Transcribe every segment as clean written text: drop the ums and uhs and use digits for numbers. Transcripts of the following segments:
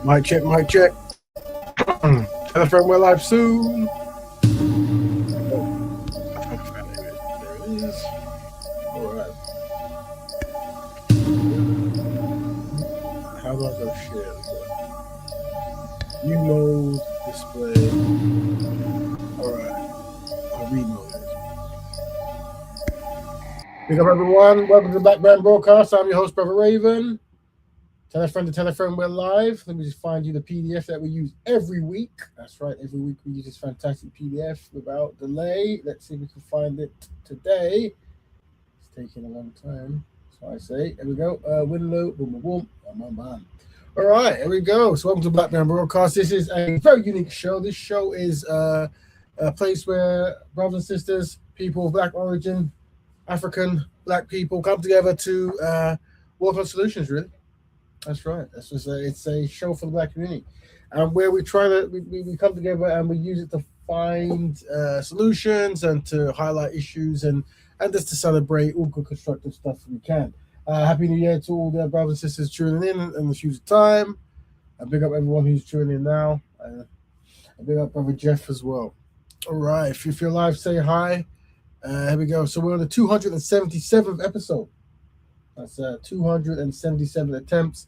Mic check, mic check. Telephone we're live soon. Oh, I found it. There it is. All right. How do I go share? View mode, display. All right. I'll read mode. Big up everyone. Welcome to the Background Broadcast. I'm your host, Brother Raven. Telephone to telephone, we're live. Let me just find you the PDF that we use every week. That's right, every week we use this fantastic PDF without delay. Let's see if we can find it today. It's taking a long time. So I say, here we go. Window, boom, boom, boom, bam, bam, bam. All right, here we go. So welcome to Blackburn Broadcast. This is a very unique show. This show is a place where brothers and sisters, people of Black origin, African Black people come together to work on solutions, really. That's right. It's a show for the Black community, and where we come together and we use it to find solutions and to highlight issues and just to celebrate all good constructive stuff we can. Happy New Year to all the brothers and sisters tuning in the future time. And big up everyone who's tuning in now. And big up Brother Jeff as well. All right. If you're live, say hi. Here we go. So we're on the 277th episode. That's 277 attempts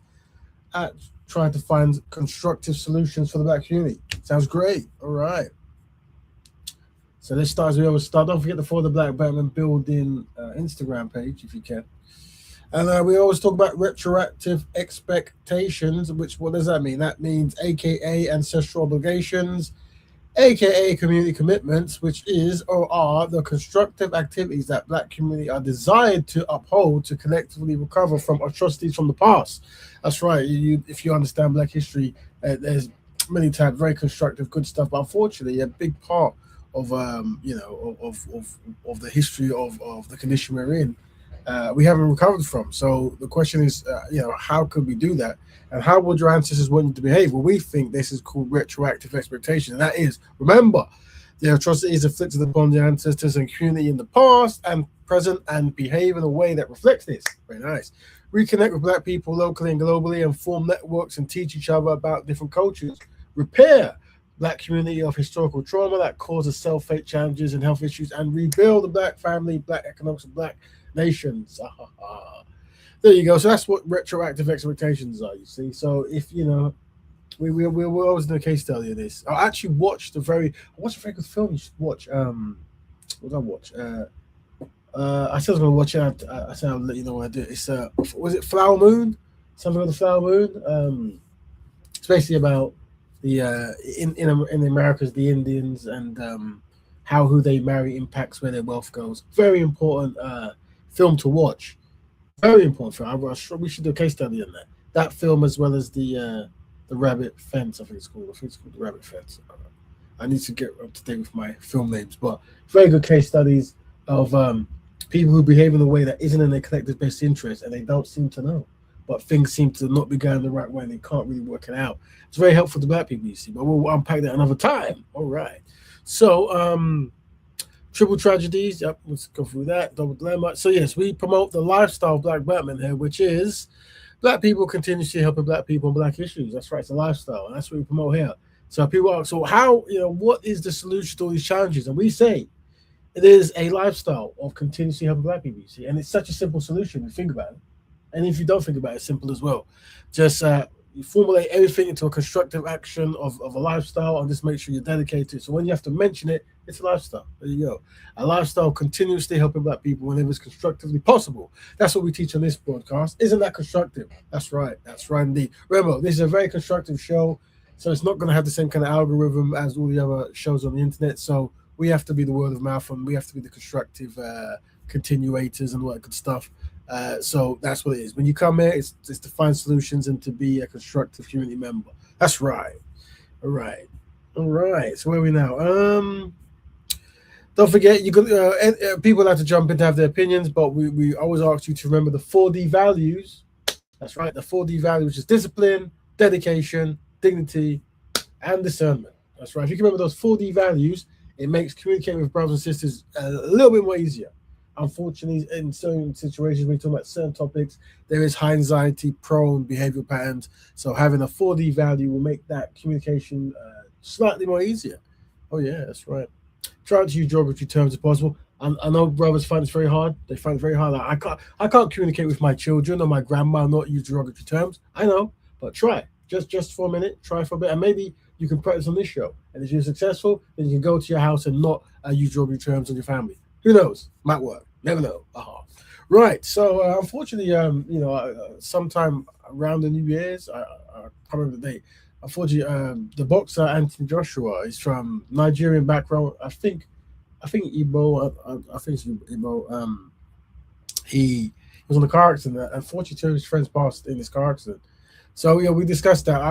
at trying to find constructive solutions for the Black community. Sounds great. All right. So let's start as we always start. Don't forget to follow the Black Betterment Building Instagram page if you can. And we always talk about retroactive expectations, what does that mean? That means AKA ancestral obligations, AKA community commitments, which is or are the constructive activities that Black community are desired to uphold to collectively recover from atrocities from the past. That's right. If you understand Black history, there's many times very constructive, good stuff. But unfortunately, a big part of of the history of the condition we're in, we haven't recovered from. So the question is, how could we do that? And how would your ancestors want you to behave? Well, we think this is called retroactive expectation. And that is, remember, the atrocities inflicted upon the ancestors and community in the past and present and behave in a way that reflects this. Very nice. Reconnect with Black people locally and globally and form networks and teach each other about different cultures. Repair Black community of historical trauma that causes self-hate challenges and health issues and rebuild the Black family, Black economics, and Black nations. There you go. So that's what retroactive expectations are, you see. So if we're always in a case study of this. I actually watched a very good film you should watch. What did I watch? I said I was gonna watch it. I said I'll let you know when I do it. It's was it Flower Moon? Something on the Flower Moon. It's basically about the in the Americas, the Indians and how who they marry impacts where their wealth goes. Very important film to watch. Very important film. We should do a case study on that. That film as well as the Rabbit Fence. I think it's called the Rabbit Fence. I need to get up to date with my film names, but very good case studies of people who behave in a way that isn't in their collective best interest, and they don't seem to know. But things seem to not be going the right way, and they can't really work it out. It's very helpful to Black people, you see. But we'll unpack that another time. All right. So triple tragedies. Yep, let's go through that. Double dilemma. So yes, we promote the lifestyle of Black Batman here, which is Black people continuously helping Black people on Black issues. That's right, it's a lifestyle, and that's what we promote here. So people ask, so how, what is the solution to all these challenges? And we say it is a lifestyle of continuously helping Black people, you see. And it's such a simple solution if you think about it. And if you don't think about it, it's simple as well. Just you formulate everything into a constructive action of a lifestyle and just make sure you're dedicated to it. So when you have to mention it, it's a lifestyle. There you go. A lifestyle continuously helping Black people whenever it's constructively possible. That's what we teach on this broadcast. Isn't that constructive? That's right. That's right indeed. Remember, this is a very constructive show, so it's not going to have the same kind of algorithm as all the other shows on the internet. So we have to be the word of mouth and we have to be the constructive continuators and all that good stuff. So that's what it is. When you come here, it's to find solutions and to be a constructive community member. That's right. All right. So where are we now? Don't forget, you can people like to jump in to have their opinions, but we always ask you to remember the 4D values. That's right, the 4D values, which is discipline, dedication, dignity, and discernment. That's right. If you can remember those 4D values, it makes communicating with brothers and sisters a little bit more easier. unfortunately, in certain situations, when we talk about certain topics, there is high anxiety prone behavioral patterns. So having a 4D value will make that communication slightly more easier. Oh yeah, that's right. Try to use geography terms if possible. I know brothers find this very hard. They find it very hard. Like, I can't communicate with my children or my grandma and not use derogatory terms. I know, but try. Just for a minute. Try for a bit, and maybe you can practice on this show. And if you're successful, then you can go to your house and not use derogatory terms on your family. Who knows? Might work. Never know. Right. So unfortunately, sometime around the New Year's, I can't remember the date. Unfortunately, the boxer Anthony Joshua is from Nigerian background. I think Igbo. I think it's Igbo. He was on a car accident. Unfortunately, two of his friends passed in this car accident. So yeah, we discussed that.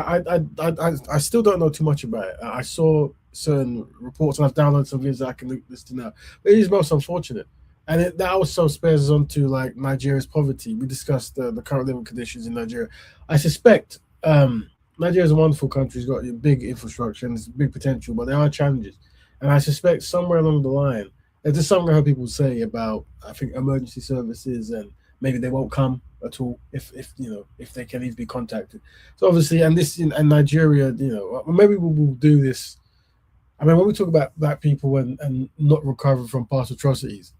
I still don't know too much about it. I saw certain reports and I've downloaded some videos that I can listen to now. But it is most unfortunate, and that also spares us on to like Nigeria's poverty. We discussed the current living conditions in Nigeria. I suspect Nigeria is a wonderful country. It's got a big infrastructure and it's big potential, but there are challenges. And I suspect somewhere along the line, there's just something I heard people say about I think emergency services and maybe they won't come at all if they can even be contacted. So obviously, and this in Nigeria, maybe we'll do this. I mean, when we talk about black people and not recovering from past atrocities,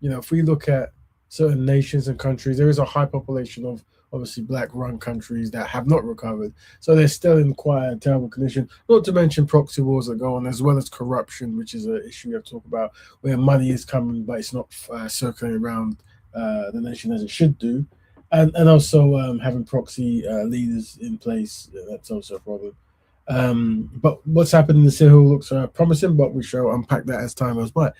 if we look at certain nations and countries, there is a high population of obviously black-run countries that have not recovered. So they're still in quite a terrible condition, not to mention proxy wars that go on, as well as corruption, which is an issue we have to talk about, where money is coming, but it's not circulating around the nation as it should do. And also having proxy leaders in place, that's also a problem. But what's happened in the Sahel looks promising, but we shall unpack that as time goes by.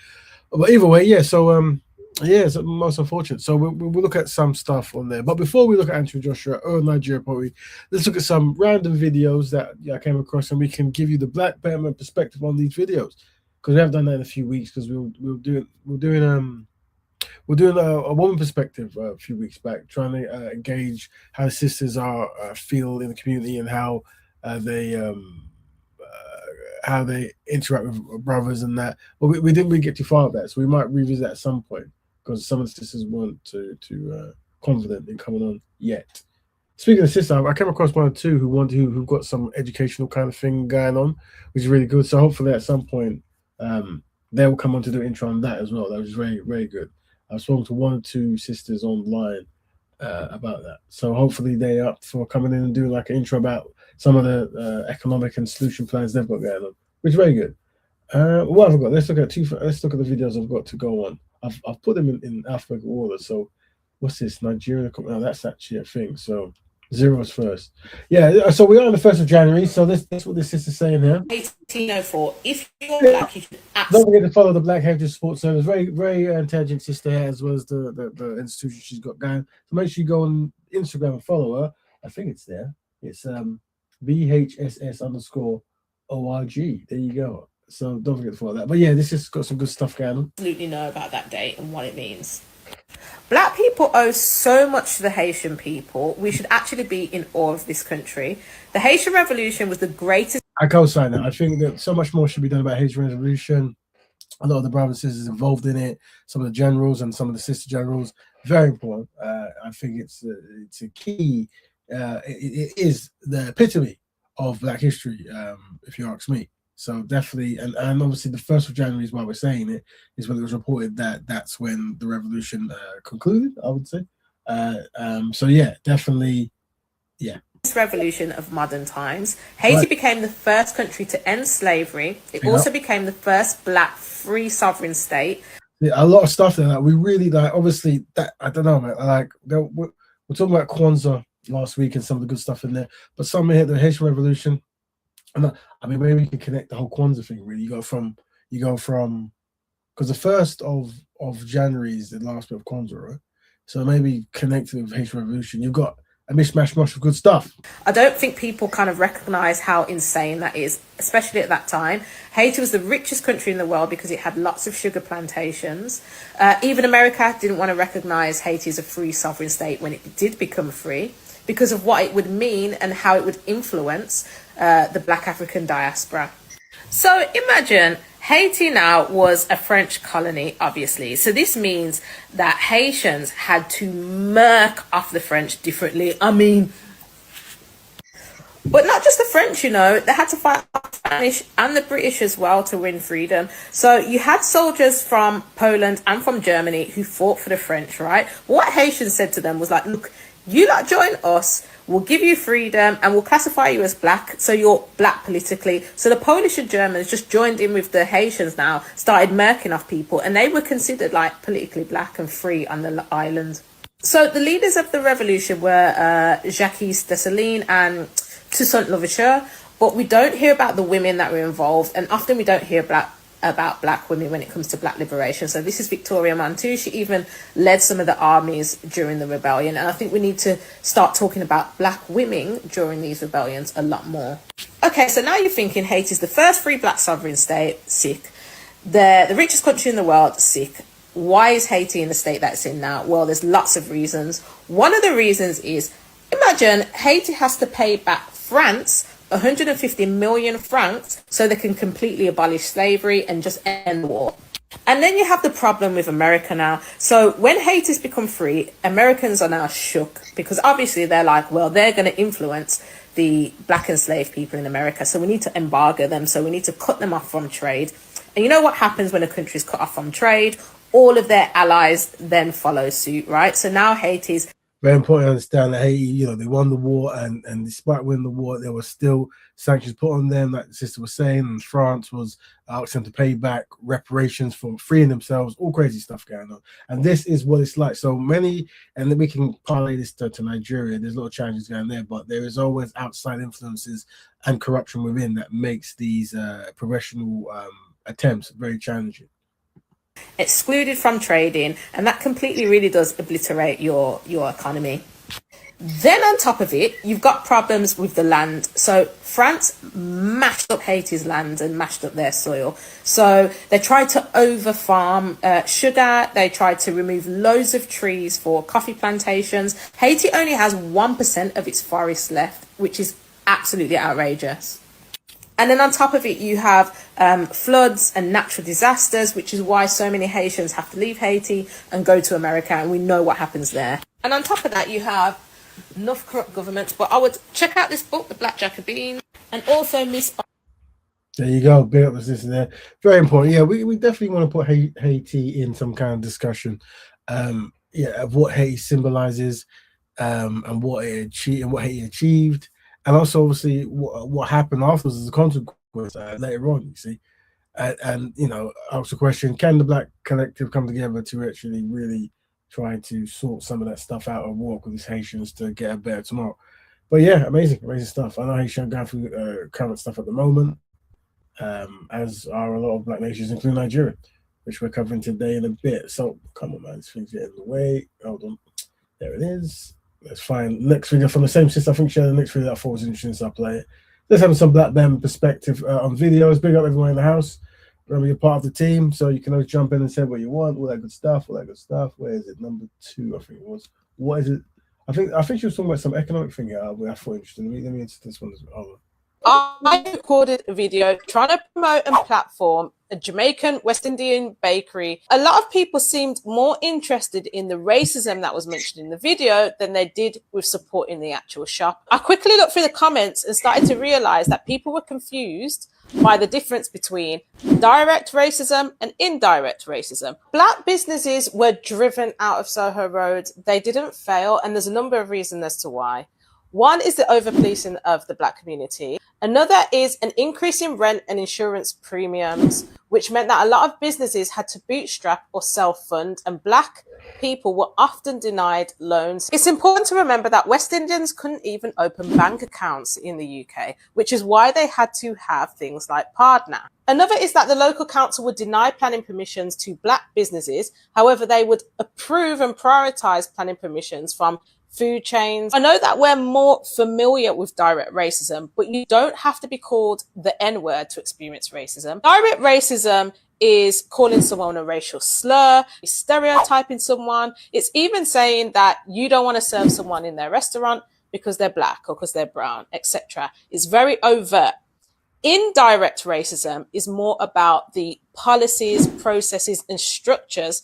But either way, yeah, so it's most unfortunate. So we'll look at some stuff on there. But before we look at Anthony Joshua or Nigeria Poetry, let's look at some random videos that I came across, and we can give you the Black Betterment perspective on these videos, because we haven't done that in a few weeks, because we're doing a woman perspective a few weeks back, trying to engage how the sisters are feel in the community and how they interact with brothers and that. But we didn't really get too far with that, so we might revisit that at some point, because some of the sisters weren't too confident in coming on yet. Speaking of sisters, I came across one or two who've got some educational kind of thing going on, which is really good. So hopefully at some point they will come on to do an intro on that as well. That was very, very good. I've spoken to one or two sisters online about that. So hopefully they're up for coming in and doing like an intro about some of the economic and solution plans they've got going on, which is very good. What have I got? Let's look at the videos I've got to go on. I've put them in alphabetical order. So what's this? Nigeria? No, that's actually a thing. So zeros first. Yeah, so we are on the 1st of January. So that's what this is saying here. 1804. If you're black, you should don't forget to follow the Black Heritage Sports Service. Very, very intelligent sister here, as well as the institution she's got going. So make sure you go on Instagram and follow her. I think it's there. It's BHSS_ORG. There you go. So don't forget to follow that. But yeah, this has got some good stuff going on. Absolutely know about that date and what it means. Black people owe so much to the Haitian people. We should actually be in awe of this country. The Haitian Revolution was the greatest. I co-sign that. I think that so much more should be done about Haitian Revolution. A lot of the brothers and sisters involved in it, some of the generals and some of the sister generals, very important. I think it's a key. It is the epitome of Black history, if you ask me. So definitely, and obviously the 1st of January is why we're saying it, is when it was reported that that's when the revolution concluded, I would say. So yeah, definitely, yeah. Revolution of modern times. Haiti became the first country to end slavery. It also became the first black free sovereign state. Yeah, a lot of stuff there that we really like. Obviously, that I don't know, man. Like we're talking about Kwanzaa last week and some of the good stuff in there, but some here the Haitian Revolution. And I mean, maybe we can connect the whole Kwanzaa thing. Really, you go from because the 1st of January is the last bit of Kwanzaa, right? So maybe connected with Haitian Revolution, you've got a mishmash of good stuff. I don't think people kind of recognize how insane that is, especially at that time. Haiti was the richest country in the world because it had lots of sugar plantations. Even America didn't want to recognize Haiti as a free sovereign state when it did become free, because of what it would mean and how it would influence the Black African diaspora. So imagine Haiti now was a French colony, obviously. So this means that Haitians had to murk off the French differently. I mean, but not just the French, they had to fight the Spanish and the British as well to win freedom. So you had soldiers from Poland and from Germany who fought for the French, right? What Haitians said to them was like, look, you lot join us, we'll give you freedom and we'll classify you as black, so you're black politically. So the Polish and Germans just joined in with the Haitians now, started murking off people, and they were considered like politically black and free on the island. So the leaders of the revolution were Jacques Dessalines and Toussaint Louverture, but we don't hear about the women that were involved, and often we don't hear about black women when it comes to black liberation. So this is Victoria Montu. She even led some of the armies during the rebellion, and I think we need to start talking about black women during these rebellions a lot more. Okay, so now you're thinking Haiti's the first free black sovereign state, sick. The richest country in the world, sick. Why is Haiti in the state that it's in now? Well, there's lots of reasons. One of the reasons is, imagine Haiti has to pay back France 150 million francs so they can completely abolish slavery and just end the war. And then you have the problem with America now. So when Haiti's become free, Americans are now shook because obviously they're like, well, they're going to influence the black enslaved people in America. So we need to embargo them. So we need to cut them off from trade. And you know what happens when a country is cut off from trade? All of their allies then follow suit, right? So now Haiti's very important to understand that Haiti, they won the war, and despite winning the war, there were still sanctions put on them, like the sister was saying, and France was asking them to pay back reparations for freeing themselves, all crazy stuff going on. And this is what it's like. So many, and then we can parlay this to Nigeria, there's a lot of challenges going there, but there is always outside influences and corruption within that makes these progressional attempts very challenging. Excluded from trading, and that completely really does obliterate your economy. Then on top of it, you've got problems with the land. So France mashed up Haiti's land and mashed up their soil. So they tried to over farm sugar. They tried to remove loads of trees for coffee plantations. Haiti only has 1% of its forests left, which is absolutely outrageous. And then on top of it, you have floods and natural disasters, which is why so many Haitians have to leave Haiti and go to America. And we know what happens there. And on top of that, you have enough corrupt governments. But I would check out this book, The Black Jacobin, and also Miss. There you go. Big up the sister there. Very important. Yeah, we definitely want to put Haiti in some kind of discussion. Of what Haiti symbolizes, and what it achieved, and what Haiti achieved. And also, obviously, what happened afterwards as a consequence later on, you see. And ask the question, can the Black collective come together to actually really try to sort some of that stuff out and work with these Haitians to get a better tomorrow? But yeah, amazing stuff. I know Haitian going through current stuff at the moment, as are a lot of Black nations, including Nigeria, which we're covering today in a bit. So, come on, man, this thing's getting in the way. Hold on. There it is. Let's find next video from the same sister. I think she had the next video that I thought was interesting, so I'll play it. Let's have some Black Band perspective on videos. Big up everyone in the house. Remember, you're part of the team, so you can always jump in and say what you want, all that good stuff, Where is it? Number 2, I think it was. What is it? I think she was talking about some economic thing where I thought interesting. Let me into this one as well. I recorded a video trying to promote and platform a Jamaican West Indian bakery. A lot of people seemed more interested in the racism that was mentioned in the video than they did with supporting the actual shop. I quickly looked through the comments and started to realize that people were confused by the difference between direct racism and indirect racism. Black businesses were driven out of Soho Road. They didn't fail, and there's a number of reasons as to why. One is the overpolicing of the Black community. Another is an increase in rent and insurance premiums, which meant that a lot of businesses had to bootstrap or self-fund, and Black people were often denied loans. It's important to remember that West Indians couldn't even open bank accounts in the UK, which is why they had to have things like Partner. Another is that the local council would deny planning permissions to Black businesses. However, they would approve and prioritise planning permissions from food chains. I know that we're more familiar with direct racism, but you don't have to be called the N-word to experience racism. Direct racism is calling someone a racial slur, stereotyping someone. It's even saying that you don't want to serve someone in their restaurant because they're Black or because they're brown, etc. It's very overt. Indirect racism is more about the policies, processes, and structures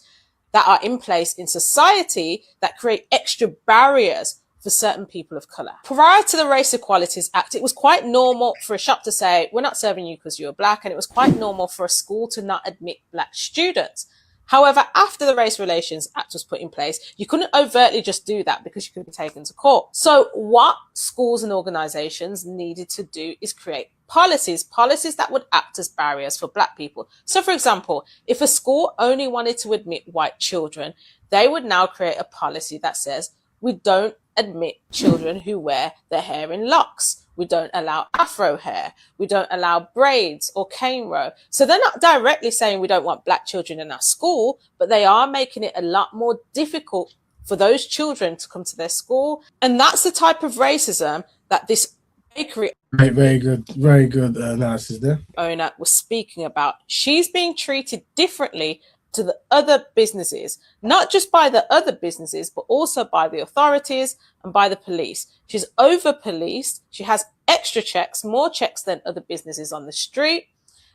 that are in place in society that create extra barriers for certain people of colour. Prior to the Race Equalities Act, it was quite normal for a shop to say, we're not serving you because you're black, and it was quite normal for a school to not admit black students. However, after the Race Relations Act was put in place, you couldn't overtly just do that because you could be taken to court. So what schools and organisations needed to do is create policies that would act as barriers for black people. So for example, if a school only wanted to admit white children, they would now create a policy that says, we don't admit children who wear their hair in locks. We don't allow afro hair. We don't allow braids or cane row. So they're not directly saying we don't want black children in our school, but they are making it a lot more difficult for those children to come to their school. And that's the type of racism that this bakery very good analysis there. owner was speaking about. She's being treated differently to the other businesses, not just by the other businesses, but also by the authorities and by the police. She's over-policed. She has extra checks, more checks than other businesses on the street.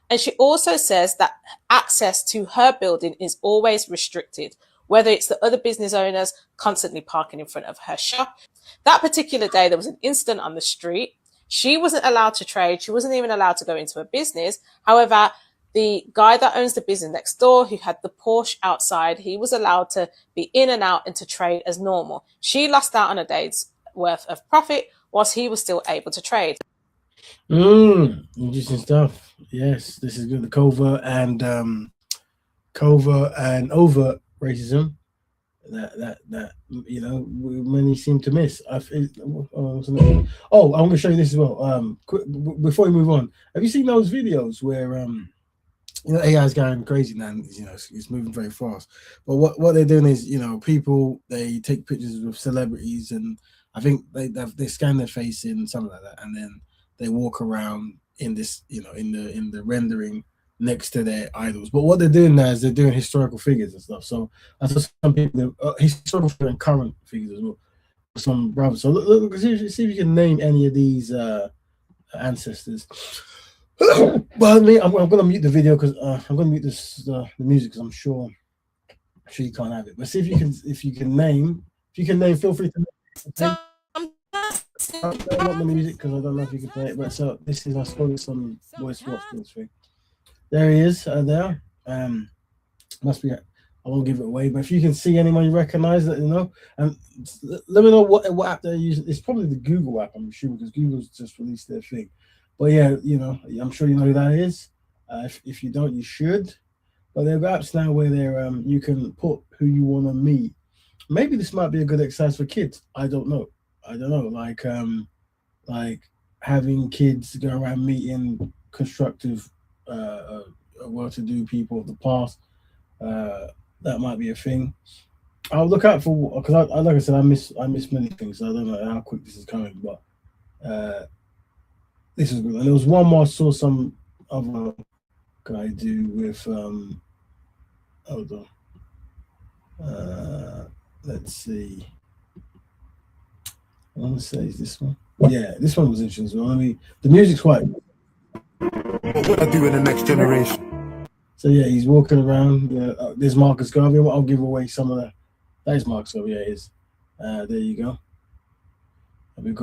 And she also says that access to her building is always restricted, whether it's the other business owners constantly parking in front of her shop. That particular day, there was an incident on the street. She wasn't allowed to trade. She wasn't even allowed to go into a business. However, the guy that owns the business next door, who had the Porsche outside, he was allowed to be in and out and to trade as normal. She lost out on a day's worth of profit whilst he was still able to trade. Interesting stuff. Yes, this is good. The covert and overt racism that you know many seem to miss. I'm going to show you this as well. Before we move on, have you seen those videos where you know, AI is going crazy now? You know, it's moving very fast. But what they're doing is, you know, people, they take pictures with celebrities, and I think they scan their face in something like that, and then they walk around in this, you know, in the rendering next to their idols. But what they're doing now is they're doing historical figures and stuff. So I saw some people, historical and current figures as well. Some brothers. So look, see if you can name any of these ancestors. Well, I'm going to mute the video because I'm going to mute the music because I'm sure you can't have it. But see if you can name. Feel free to name. I don't want the music because I don't know if you can play it. But so this is, I suppose, some voice thing. There he is. There. Must be. I won't give it away. But if you can see anyone you recognize, that you know, and let me know what app they're using. It's probably the Google app, I'm sure, because Google's just released their thing. But yeah, you know, I'm sure you know who that is. If you don't, you should. But there are apps now where they're you can put who you want to meet. Maybe this might be a good exercise for kids. I don't know. Like having kids go around meeting constructive, well-to-do people of the past. That might be a thing. I'll look out for, because I like I said, I miss many things. So I don't know how quick this is coming, but this is good. And there was one more I saw some other guy do with hold on. Let's see. I want to say is this one. Yeah, this one was interesting as well. I mean, the music's quite. What I do in the next generation. So yeah, he's walking around. There's Marcus Garvey. I'll give away some of that. That is Marcus Garvey. Yeah, it is. There you go.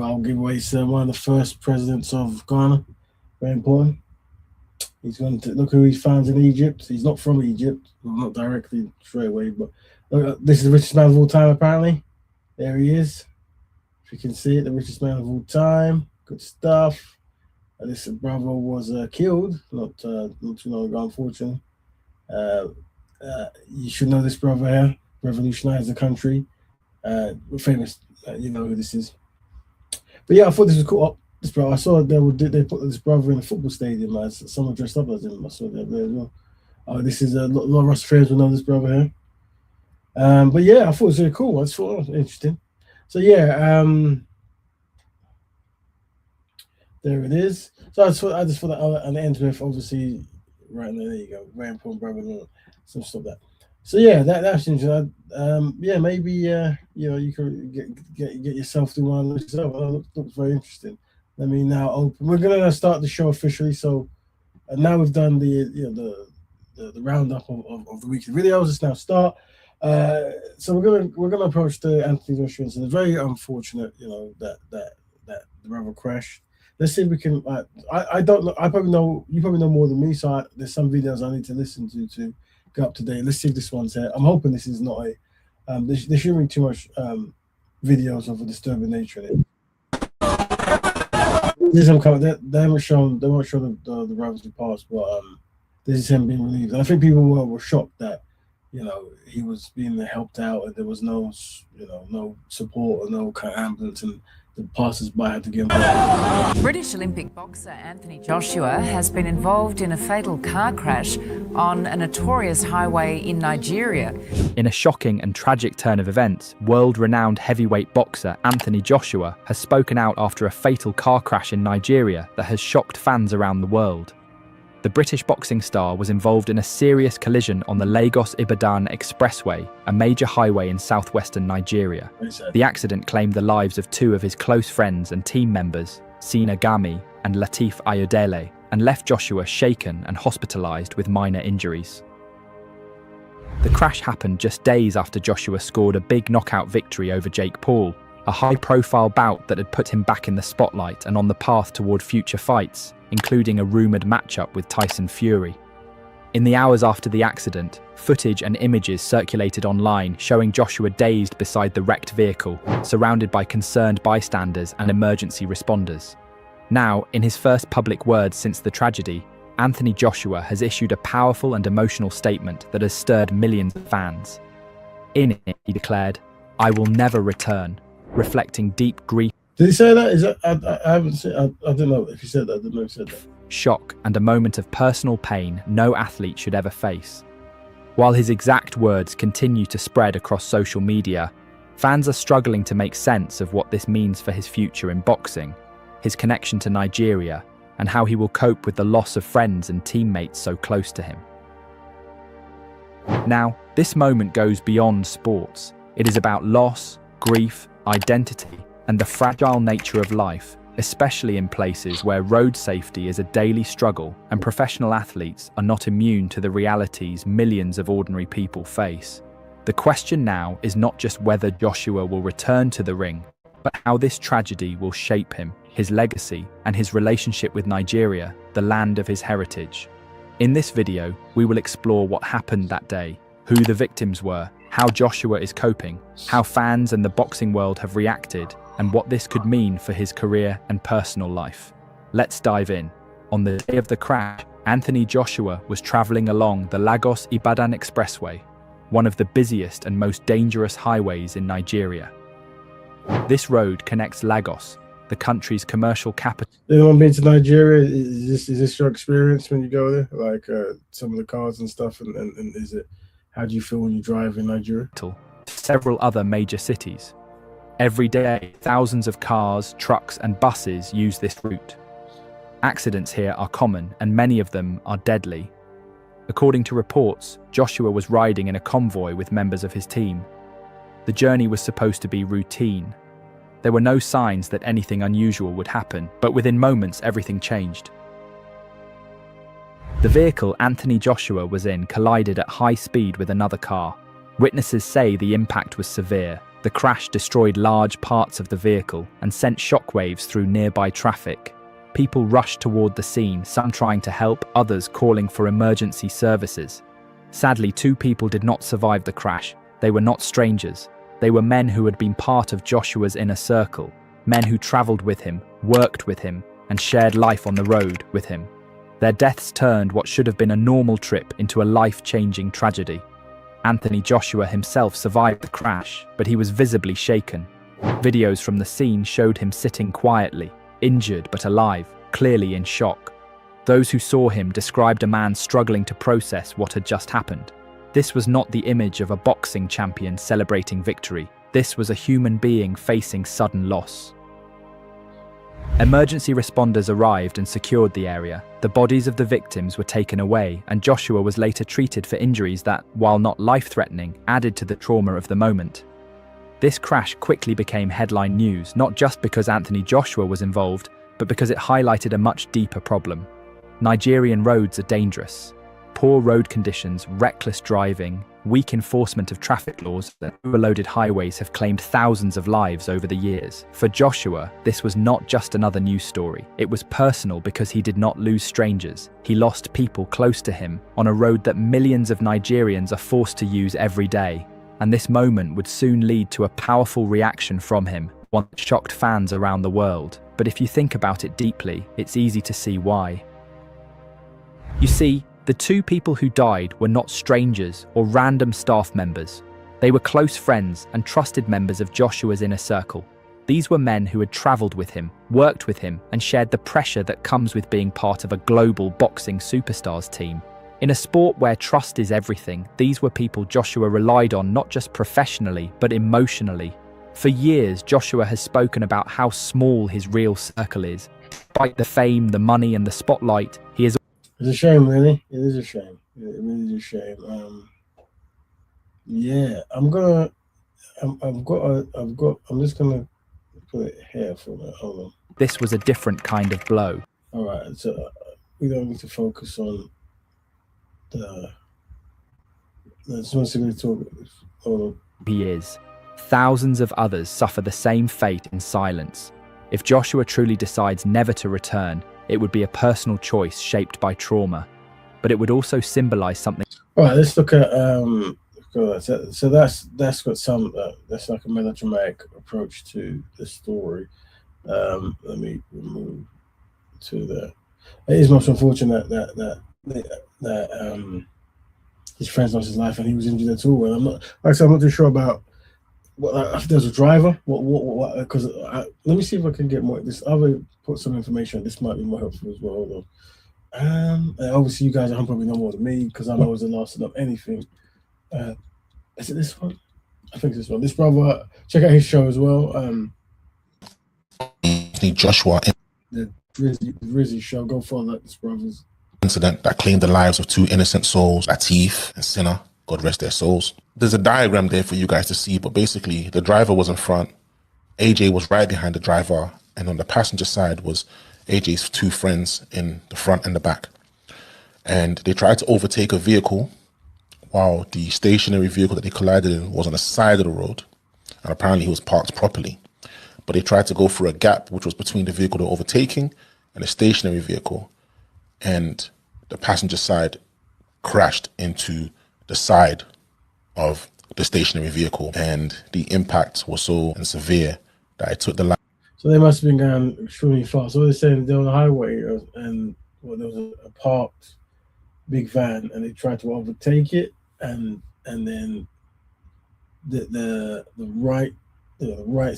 I'll give away one of the first presidents of Ghana. Very important. He's going to look who he finds in Egypt. He's not from Egypt, well, not directly straight away, but this is the richest man of all time. Apparently, there he is. If you can see it, the richest man of all time. Good stuff. This brother was killed not too long ago, unfortunately. You should know this brother here. Revolutionized the country. Famous. You know who this is. But yeah, I thought this was cool. This brother, I saw they put this brother in a football stadium. Someone dressed up as him. I saw that there as well. This is a lot of us friends will know this brother here. But yeah, I thought it was really cool. I just thought it was interesting. So yeah, there it is. So I just thought that, and it ends with obviously right there. There you go. Very important brother. So stop that. So yeah, that's interesting. Yeah, maybe you know, you can get yourself to one yourself. Looks very interesting. Let me now open. We're gonna start the show officially. So now we've done the roundup of the weekly videos. Let's now start. So we're gonna approach the Anthony Joshua incident. It's very unfortunate, that the brother crashed. Let's see if we can. I don't know. You probably know more than me. So there's some videos I need to listen to get up to date. Let's see if this one's here. I'm hoping this is not a. There shouldn't be too much videos of a disturbing nature in it. This is him coming. They won't show the brothers who passed, but this is him being relieved. And I think people were shocked that he was being helped out and there was no support or no kind of ambulance, and the passers-by had to get involved. British Olympic boxer Anthony Joshua has been involved in a fatal car crash on a notorious highway in Nigeria. In a shocking and tragic turn of events, world-renowned heavyweight boxer Anthony Joshua has spoken out after a fatal car crash in Nigeria that has shocked fans around the world. The British boxing star was involved in a serious collision on the Lagos-Ibadan Expressway, a major highway in southwestern Nigeria. The accident claimed the lives of two of his close friends and team members, Sina Gami and Lateef Ayodele, and left Joshua shaken and hospitalized with minor injuries. The crash happened just days after Joshua scored a big knockout victory over Jake Paul, a high-profile bout that had put him back in the spotlight and on the path toward future fights, including a rumoured matchup with Tyson Fury. In the hours after the accident, footage and images circulated online showing Joshua dazed beside the wrecked vehicle, surrounded by concerned bystanders and emergency responders. Now, in his first public words since the tragedy, Anthony Joshua has issued a powerful and emotional statement that has stirred millions of fans. In it, he declared, "I will never return," reflecting deep grief. Did he say that? Is that I haven't seen. I don't know if he said that. I didn't know if he said that. Shock and a moment of personal pain no athlete should ever face. While his exact words continue to spread across social media, fans are struggling to make sense of what this means for his future in boxing, his connection to Nigeria, and how he will cope with the loss of friends and teammates so close to him. Now, this moment goes beyond sports. It is about loss, grief, identity, and the fragile nature of life, especially in places where road safety is a daily struggle and professional athletes are not immune to the realities millions of ordinary people face. The question now is not just whether Joshua will return to the ring, but how this tragedy will shape him, his legacy, and his relationship with Nigeria, the land of his heritage. In this video, we will explore what happened that day, who the victims were, how Joshua is coping, how fans and the boxing world have reacted, and what this could mean for his career and personal life. Let's dive in. On the day of the crash, Anthony Joshua was traveling along the Lagos-Ibadan Expressway, one of the busiest and most dangerous highways in Nigeria. This road connects Lagos, the country's commercial capital. Anyone been to Nigeria? Is this your experience when you go there? Like some of the cars and stuff, and is it? How do you feel when you drive in Nigeria? To several other major cities. Every day, thousands of cars, trucks, and buses use this route. Accidents here are common, and many of them are deadly. According to reports, Joshua was riding in a convoy with members of his team. The journey was supposed to be routine. There were no signs that anything unusual would happen, but within moments everything changed. The vehicle Anthony Joshua was in collided at high speed with another car. Witnesses say the impact was severe. The crash destroyed large parts of the vehicle and sent shockwaves through nearby traffic. People rushed toward the scene, some trying to help, others calling for emergency services. Sadly, 2 people did not survive the crash. They were not strangers. They were men who had been part of Joshua's inner circle, men who traveled with him, worked with him, and shared life on the road with him. Their deaths turned what should have been a normal trip into a life-changing tragedy. Anthony Joshua himself survived the crash, but he was visibly shaken. Videos from the scene showed him sitting quietly, injured but alive, clearly in shock. Those who saw him described a man struggling to process what had just happened. This was not the image of a boxing champion celebrating victory. This was a human being facing sudden loss. Emergency responders arrived and secured the area. The bodies of the victims were taken away, and Joshua was later treated for injuries that, while not life-threatening, added to the trauma of the moment. This crash quickly became headline news, not just because Anthony Joshua was involved, but because it highlighted a much deeper problem. Nigerian roads are dangerous. Poor road conditions, reckless driving, weak enforcement of traffic laws, and overloaded highways have claimed thousands of lives over the years. For Joshua, this was not just another news story. It was personal because he did not lose strangers. He lost people close to him on a road that millions of Nigerians are forced to use every day. And this moment would soon lead to a powerful reaction from him, one that shocked fans around the world. But if you think about it deeply, it's easy to see why. You see, the two people who died were not strangers or random staff members. They were close friends and trusted members of Joshua's inner circle. These were men who had traveled with him, worked with him, and shared the pressure that comes with being part of a global boxing superstars team. In a sport where trust is everything, these were people Joshua relied on not just professionally, but emotionally. For years, Joshua has spoken about how small his real circle is. Despite the fame, the money, and the spotlight, he is. It's a shame, really. It is a shame. It really is a shame. Yeah, I'm just gonna put it here for a minute. Hold on. This was a different kind of blow. All right, so we don't need to focus on the. I just want to see what talk. Hold on. He is. Thousands of others suffer the same fate in silence. If Joshua truly decides never to return, it would be a personal choice shaped by trauma, but it would also symbolize something. All right, let's look at so that's got some that's like a melodramatic approach to the story. Let me remove to that. It is most unfortunate that his friends lost his life and he was injured at all. And I'm not, like I said, I'm not too sure about if there's a driver. What? Because let me see if I can get more. This other put some information. This might be more helpful as well. Hold on. And obviously, you guys probably know more than me because I know it was the last of anything. Is it this one? I think it's this one. This brother, check out his show as well. Joshua. The Rizzy show. Go follow that. This brother's incident that claimed the lives of two innocent souls, Latif and Sinner. God rest their souls. There's a diagram there for you guys to see, but basically the driver was in front, AJ was right behind the driver, and on the passenger side was AJ's two friends in the front and the back. And they tried to overtake a vehicle while the stationary vehicle that they collided in was on the side of the road, and apparently he was parked properly. But they tried to go through a gap which was between the vehicle they were overtaking and the stationary vehicle, and the passenger side crashed into the side of the stationary vehicle, and the impact was so severe that it took the life. So they must have been going extremely fast. So they're saying they're on the highway and there was a parked big van and they tried to overtake it, and then the right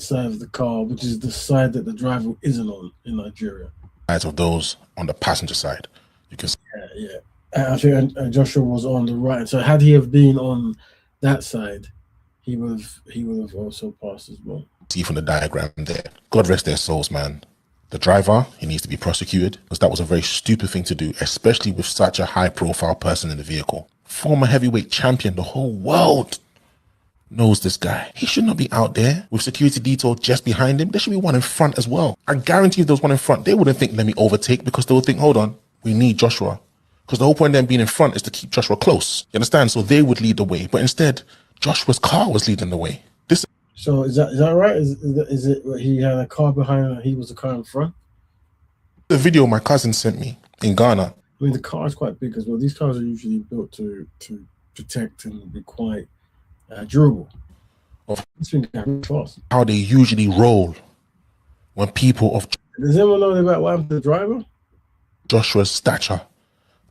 side of the car, which is the side that the driver isn't on in Nigeria. Of those on the passenger side, you can see. Yeah. I think Joshua was on the right. So had he have been on that side, he would have also passed as well. See from the diagram there. God rest their souls, man. The driver, he needs to be prosecuted because that was a very stupid thing to do, especially with such a high-profile person in the vehicle. Former heavyweight champion, the whole world knows this guy. He should not be out there with security detail just behind him. There should be one in front as well. I guarantee if there was one in front, they wouldn't think, let me overtake, because they would think, hold on, we need Joshua. Because the whole point of them being in front is to keep Joshua close. You understand? So they would lead the way. But instead, Joshua's car was leading the way. So is that right? Is it he had a car behind him and he was the car in front? The video my cousin sent me in Ghana. I mean, the car is quite big as well. These cars are usually built to protect and be quite durable. It's been going fast. How they usually roll when people of Does anyone know about what happened to the driver? Joshua's stature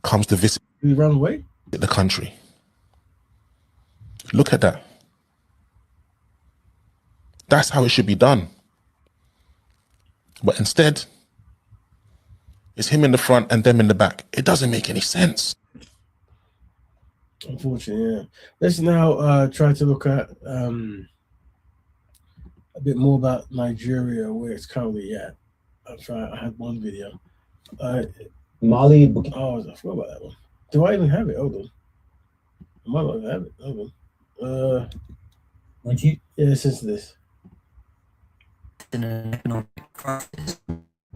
comes to visit Did he run away? the country. Look at that. That's how it should be done. But instead, it's him in the front and them in the back. It doesn't make any sense. Unfortunately, yeah. Let's now try to look at a bit more about Nigeria, where it's currently at. I had one video. Mali. Oh, I forgot about that one. Do I even have it? Hold on. I might not even have it. Hold on. Aren't you? Yeah, since this. In an economic crisis,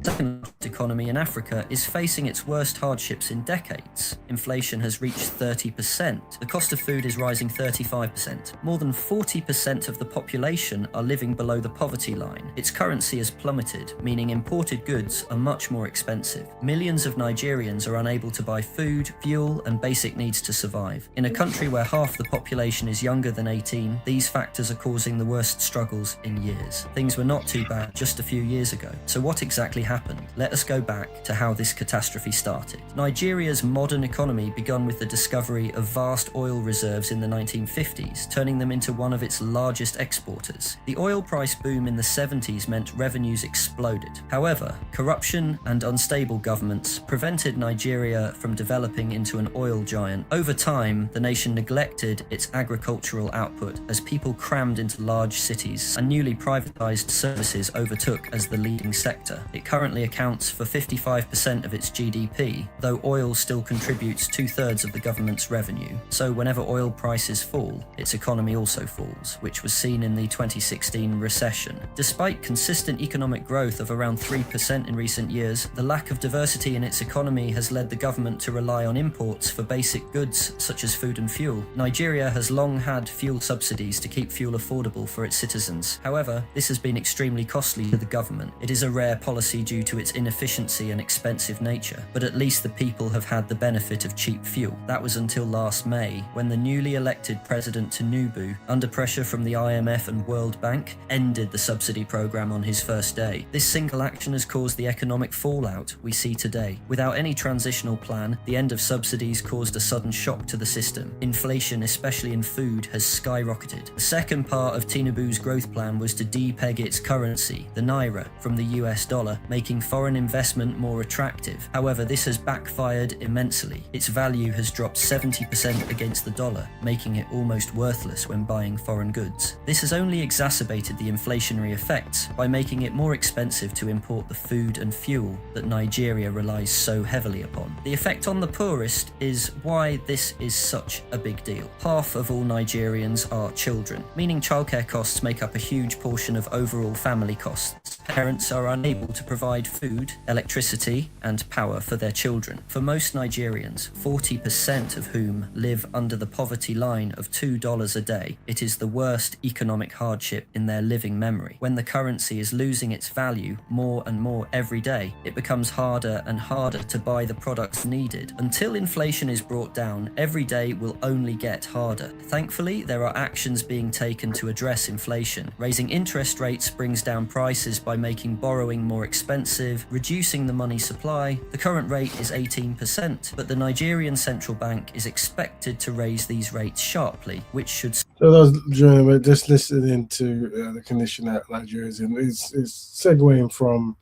second economy in Africa is facing its worst hardships in decades. Inflation has reached 30%. The cost of food is rising 35%. More than 40% of the population are living below the poverty line. Its currency has plummeted, meaning imported goods are much more expensive. Millions of Nigerians are unable to buy food, fuel, and basic needs to survive. In a country where half the population is younger than 18, these factors are causing the worst struggles in years. Things were not too bad just a few years ago. So what exactly happened? Let us go back to how this catastrophe started. Nigeria's modern economy began with the discovery of vast oil reserves in the 1950s, turning them into one of its largest exporters. The oil price boom in the 70s meant revenues exploded. However, corruption and unstable governments prevented Nigeria from developing into an oil giant. Over time, the nation neglected its agricultural output as people crammed into large cities and newly privatized services overtook as the leading sector. It currently accounts for 55% of its GDP, though oil still contributes 2/3 of the government's revenue. So whenever oil prices fall, its economy also falls, which was seen in the 2016 recession. Despite consistent economic growth of around 3% in recent years, the lack of diversity in its economy has led the government to rely on imports for basic goods such as food and fuel. Nigeria has long had fuel subsidies to keep fuel affordable for its citizens. However, this has been extremely costly to the government. It is a rare policy due to its inefficiency and expensive nature, but at least the people have had the benefit of cheap fuel. That was until last May, when the newly elected President Tinubu, under pressure from the IMF and World Bank, ended the subsidy program on his first day. This single action has caused the economic fallout we see today. Without any transitional plan, the end of subsidies caused a sudden shock to the system. Inflation, especially in food, has skyrocketed. The second part of Tinubu's growth plan was to depeg its currency, the naira, from the US dollar, making foreign investment more attractive. However, this has backfired immensely. Its value has dropped 70% against the dollar, making it almost worthless when buying foreign goods. This has only exacerbated the inflationary effects by making it more expensive to import the food and fuel that Nigeria relies so heavily upon. The effect on the poorest is why this is such a big deal. Half of all Nigerians are children, meaning childcare costs make up a huge portion of overall family costs. Parents are unable to provide food, electricity, and power for their children. For most Nigerians, 40% of whom live under the poverty line of $2 a day, it is the worst economic hardship in their living memory. When the currency is losing its value more and more every day, it becomes harder and harder to buy the products needed. Until inflation is brought down, every day will only get harder. Thankfully, there are actions being taken to address inflation. Raising interest rates brings down prices by making borrowing more expensive, reducing the money supply. The current rate is 18%, but the Nigerian central bank is expected to raise these rates sharply, which should... So those journalists just listening to the condition that Nigeria is in, it's segueing from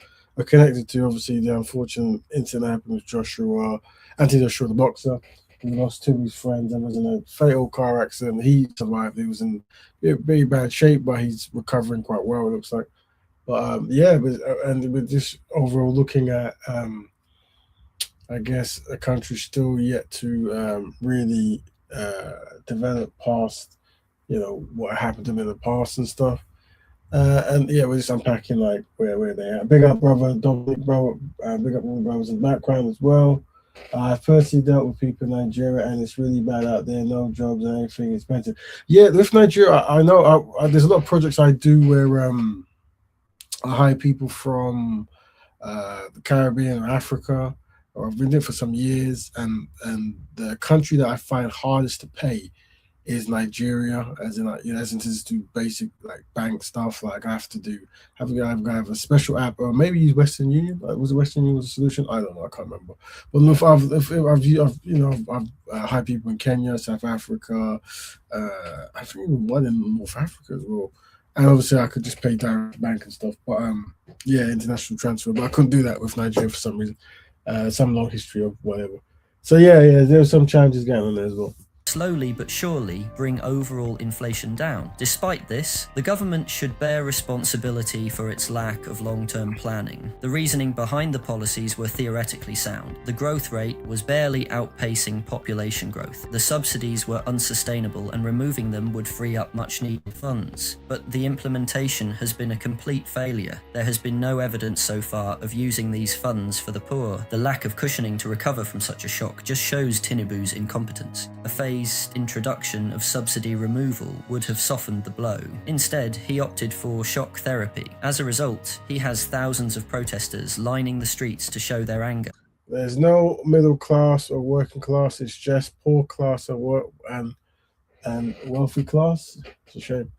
connected to obviously the unfortunate incident that happened with Anthony Joshua, the boxer. He lost two of his friends and was in a fatal car accident. He survived. He was in very bad shape, but he's recovering quite well, it looks like. But and with this overall looking at, I guess, a country still yet to really develop past, what happened to them in the past and stuff. And yeah, we're just unpacking like where they are. Big up brother Dominic, bro. Big up all the brothers in the background as well. I've personally dealt with people in Nigeria, and it's really bad out there. No jobs and everything expensive. Yeah, with Nigeria, I know there's a lot of projects I do where I hire people from the Caribbean or Africa, or I've been there for some years, and the country that I find hardest to pay is Nigeria, as in to do basic like bank stuff. Like I have to have a special app, or maybe use Western Union. Was it Western Union was a solution? I don't know. I can't remember. But if I've hired people in Kenya, South Africa, I think even one in North Africa as well. And obviously I could just pay direct bank and stuff. But international transfer. But I couldn't do that with Nigeria for some reason. Some long history of whatever. So yeah, there were some challenges going on there as well. slowly but surely bring overall inflation down. Despite this, the government should bear responsibility for its lack of long-term planning. The reasoning behind the policies were theoretically sound. The growth rate was barely outpacing population growth. The subsidies were unsustainable, and removing them would free up much-needed funds. But the implementation has been a complete failure. There has been no evidence so far of using these funds for the poor. The lack of cushioning to recover from such a shock just shows Tinubu's incompetence. A phased introduction of subsidy removal would have softened the blow. Instead, he opted for shock therapy. As a result, he has thousands of protesters lining the streets to show their anger. There's no middle class or working class. It's just poor class and wealthy class. It's a shame.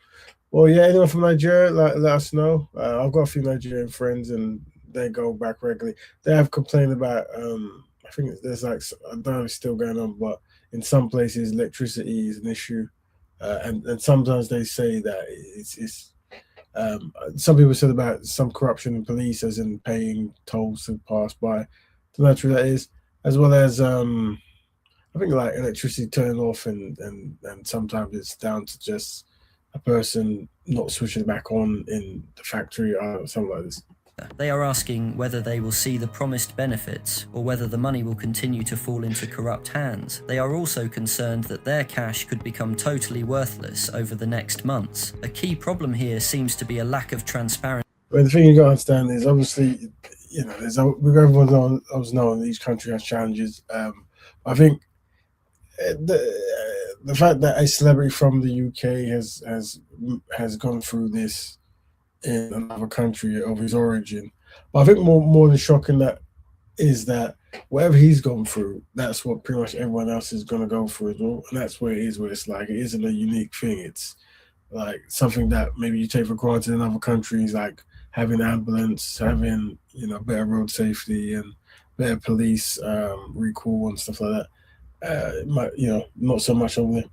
Well, yeah, anyone from Nigeria, let us know. I've got a few Nigerian friends, and they go back regularly. They have complained about, I think there's like, I don't know if it's still going on, but in some places, electricity is an issue. And sometimes they say that it's some people said about some corruption in police, as in paying tolls to pass by. So that's true, that is, as well as I think like electricity turning off, and sometimes it's down to just a person not switching it back on in the factory or something like this. They are asking whether they will see the promised benefits or whether the money will continue to fall into corrupt hands. They are also concerned that their cash could become totally worthless over the next months. A key problem here seems to be a lack of transparency. But the thing you got to understand is, obviously, everyone knows each country has challenges. I think the fact that a celebrity from the UK has gone through this in another country of his origin, but I think more than shocking that is that whatever he's gone through, that's what pretty much everyone else is going to go through as well, and that's where it is. Where it's like, it isn't a unique thing. It's like something that maybe you take for granted in other countries, like having ambulance, having better road safety and better police recall and stuff like that. Not so much over there.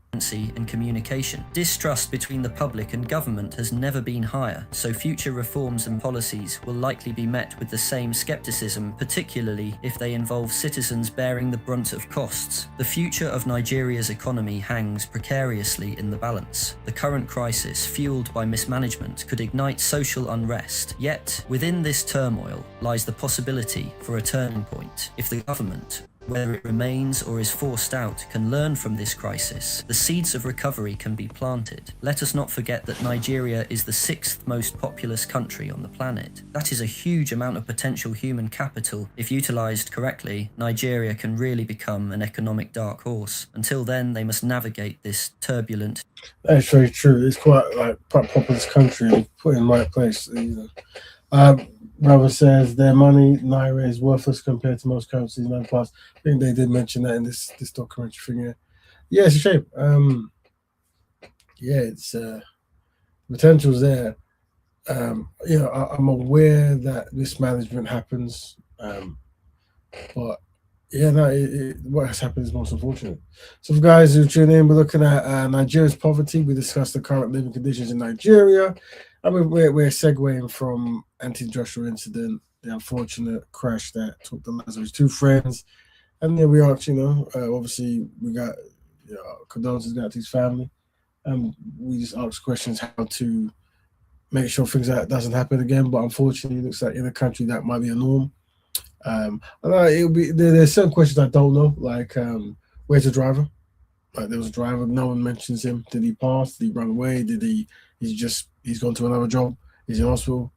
And communication. Distrust between the public and government has never been higher, so future reforms and policies will likely be met with the same skepticism, particularly if they involve citizens bearing the brunt of costs. The future of Nigeria's economy hangs precariously in the balance. The current crisis, fueled by mismanagement, could ignite social unrest. Yet, within this turmoil lies the possibility for a turning point. If the government, whether it remains or is forced out, can learn from this crisis, the seeds of recovery can be planted. Let us not forget that Nigeria is the 6th most populous country on the planet. That is a huge amount of potential human capital. If utilised correctly, Nigeria can really become an economic dark horse. Until then, they must navigate this turbulent... That's very true. It's quite populous country, put in the right place. Brother says their money, Naira, is worthless compared to most currencies. Plus, I think they did mention that in this documentary thing here. Yeah, it's a shame. It's potential's there. I'm aware that mismanagement happens, but what has happened is most unfortunate. So, for guys who tune in, we're looking at Nigeria's poverty. We discussed the current living conditions in Nigeria. I mean, we're segueing from Anthony Joshua incident, the unfortunate crash that took the lives of his 2 friends, and then we are, obviously we got condolences out to his family, and we just asked questions how to make sure things like that doesn't happen again. But unfortunately, it looks like in a country that might be a norm. There's certain questions I don't know, like where's the driver? Like, there was a driver, no one mentions him. Did he pass? Did he run away? He's gone to another job? He's in hospital?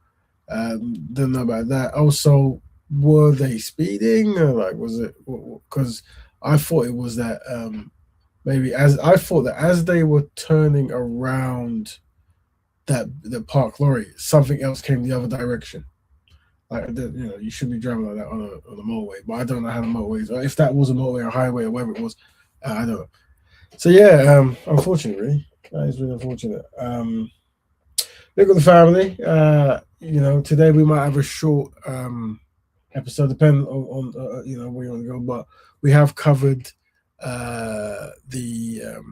Don't know about that. Also, were they speeding? Or was it? Because I thought it was that as they were turning around the park lorry, something else came the other direction. You shouldn't be driving like that on a motorway. But I don't know how the motorway is, or if that was a motorway or highway or whatever it was. I don't know. So unfortunate, really. That is really unfortunate. Look at the family. Today we might have a short episode, depending on where you want to go. But we have covered the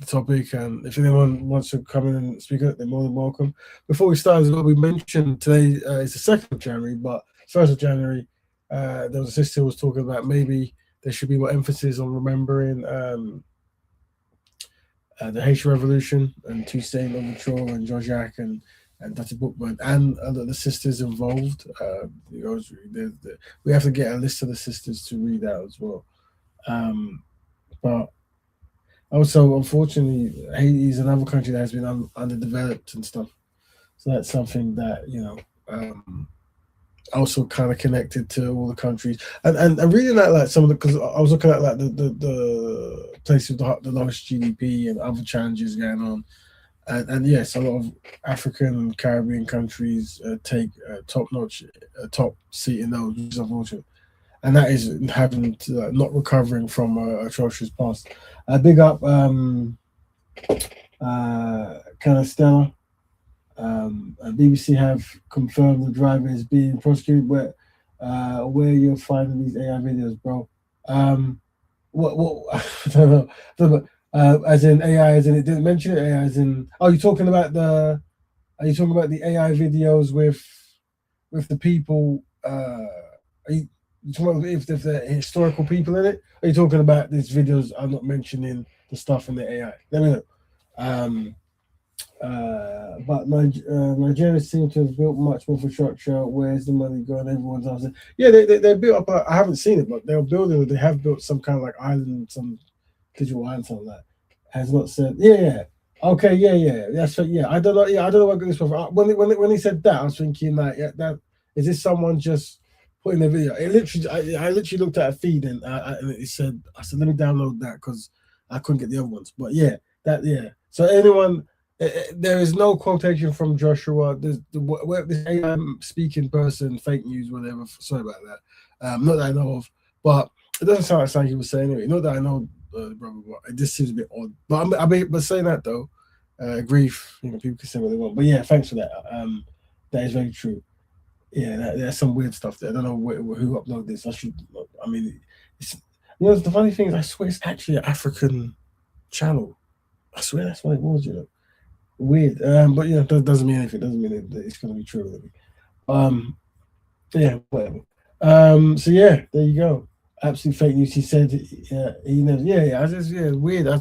topic, and if anyone wants to come in and speak up, they're more than welcome. Before we start, as well, we mentioned today is the 2nd of January, but 1st of January, there was a sister who was talking about maybe there should be more emphasis on remembering the Haitian Revolution and Toussaint Louverture and Jean-Jacques and Dr. Bookman and the sisters involved. We have to get a list of the sisters to read out as well. But also, unfortunately, Haiti is another country that has been underdeveloped and stuff. So that's something that, also kind of connected to all the countries. And I really like some of the, because I was looking at like the places with the lowest GDP and other challenges going on. And yes, a lot of African and Caribbean countries take top seat in those, which is unfortunate. And that is having to, not recovering from atrocious past. Big up Canastella. BBC have confirmed the driver is being prosecuted. Where you're finding these AI videos, bro? What? I don't know. As in AI, as in it didn't mention it. AI, as in, are you talking about the AI videos with the people? Are you talking about if the historical people in it? Are you talking about these videos? I'm not mentioning the stuff in the AI. Let me know. But Nigeria seems to have built much more infrastructure. Where's the money going? Everyone's asking. Yeah, they built up. I haven't seen it, but they're building. They have built some kind of like island, some digital island, something like that. Has not said. Yeah. Okay, yeah. That's right. Yeah, I don't know. Yeah, I don't know what this was. When he said that, I was thinking like, yeah, that is this someone just putting a video? It literally, I literally looked at a feed and it said, I said, let me download that because I couldn't get the other ones. But yeah, So anyone. There is no quotation from Joshua. There's this AI speaking person, fake news, whatever. Sorry about that. Not that I know of, but it doesn't sound like something he was saying anyway. Not that I know, brother, but it just seems a bit odd. But saying that though, grief. People can say what they want. But yeah, thanks for that. That is very true. Yeah, there's some weird stuff there. I don't know who uploaded this. The funny thing is, I swear it's actually an African channel. I swear that's what it was. Weird, but that doesn't mean anything. Doesn't mean it's going to be true. Yeah, whatever. So yeah, there you go. Absolute fake news. He said, he knows. Weird. I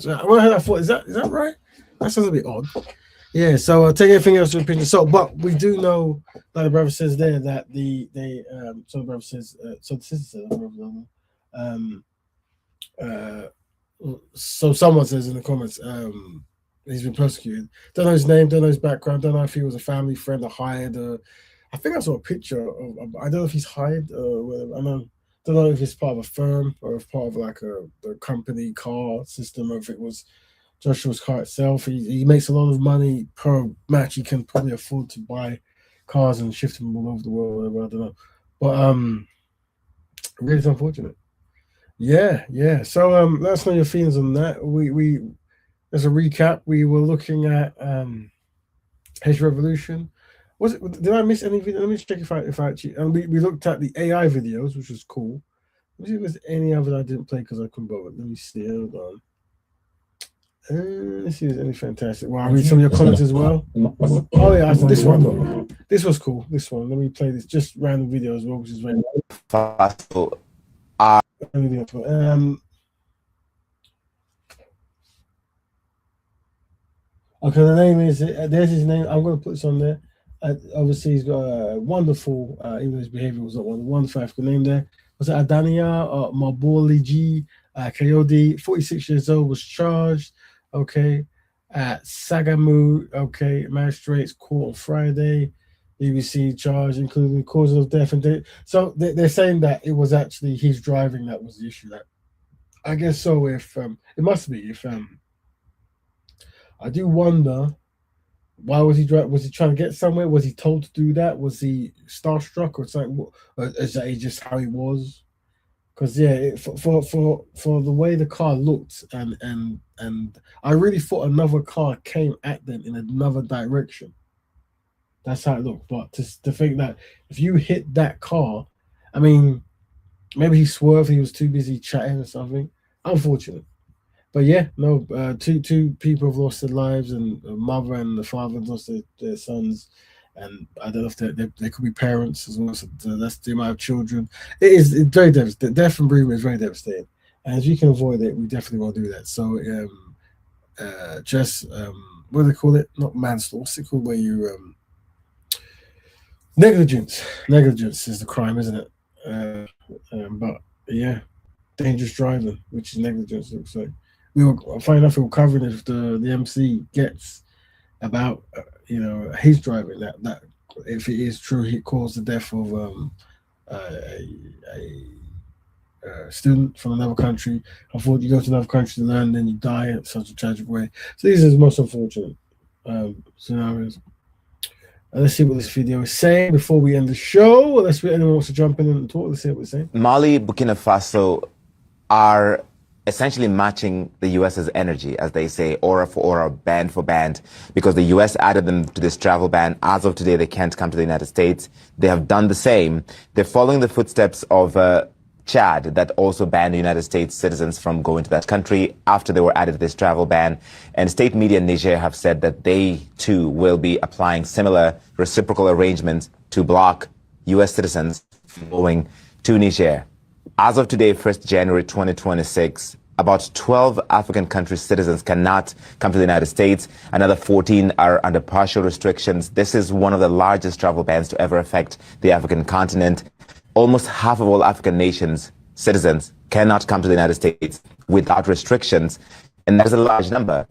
thought, is that right? That sounds a bit odd. Yeah. So take everything else with a pinch of salt. But we do know, like the brother says there, that the brother says, so the sister says, so someone says in the comments, he's been persecuted. Don't know his name, don't know his background, don't know if he was a family friend or hired. I think I saw a picture of, I don't know if he's hired or whatever. Don't know if it's part of a firm or if part of like the company car system or if it was Joshua's car itself. He makes a lot of money per match. He can probably afford to buy cars and shift them all over the world, whatever, I don't know. But really unfortunate. Yeah. So let us know your feelings on that. We as a recap, we were looking at His Revolution. Did I miss any video? Let me check if I actually. And we looked at the AI videos, which was cool. Let me see if there's any other I didn't play because I couldn't bother. Let me see. Hold on. Let's see if there's any fantastic. Well, I read some of your comments as well. Oh yeah, this one. This was cool. This one. Let me play this. Just random video as well, which is very. Okay, the name is, there's his name. I'm going to put this on there. Obviously, he's got a wonderful, even though his behavior was not wonderful African name there. Was it Adania Maboliji Kayode, 46 years old, was charged. Okay. At Sagamu, okay, magistrates court on Friday. BBC charge, including the cause of death and date. So they're saying that it was actually his driving that was the issue. That I guess so. If it must be. If I do wonder, why was he driving? Was he trying to get somewhere? Was he told to do that? Was he starstruck or something? Or is that just how he was? Because for the way the car looked, and I really thought another car came at them in another direction. That's how it looked. But to think that if you hit that car, I mean, maybe he swerved. He was too busy chatting or something. Unfortunate. But yeah, no. Two people have lost their lives, and the mother and the father have lost their sons. And I don't know if they could be parents as well. So that's the amount of children. It's very devastating. Death from bereavement is very devastating. And if you can avoid it, we definitely want to do that. So just what do they call it? Not manslaughter. What's it called? Where you negligence. Negligence is the crime, isn't it? But yeah, dangerous driving, which is negligence. Looks like we were funny enough. We were covering if the MC gets about his driving that if it is true, he caused the death of a student from another country. Unfortunately, you go to another country to learn, then you die in such a tragic way. So these are the most unfortunate scenarios. Let's see what this video is saying before we end the show. Unless anyone wants to jump in and talk, let's see what it's saying. Mali, Burkina Faso are essentially matching the US's energy, as they say, aura for aura, band for band, because the US added them to this travel ban. As of today, they can't come to the United States. They have done the same. They're following the footsteps of Chad, that also banned United States citizens from going to that country after they were added to this travel ban. And state media in Niger have said that they, too, will be applying similar reciprocal arrangements to block U.S. citizens from going to Niger. As of today, 1st January 2026, about 12 African country citizens cannot come to the United States. Another 14 are under partial restrictions. This is one of the largest travel bans to ever affect the African continent. Almost half of all African nations' citizens cannot come to the United States without restrictions, and that is a large number.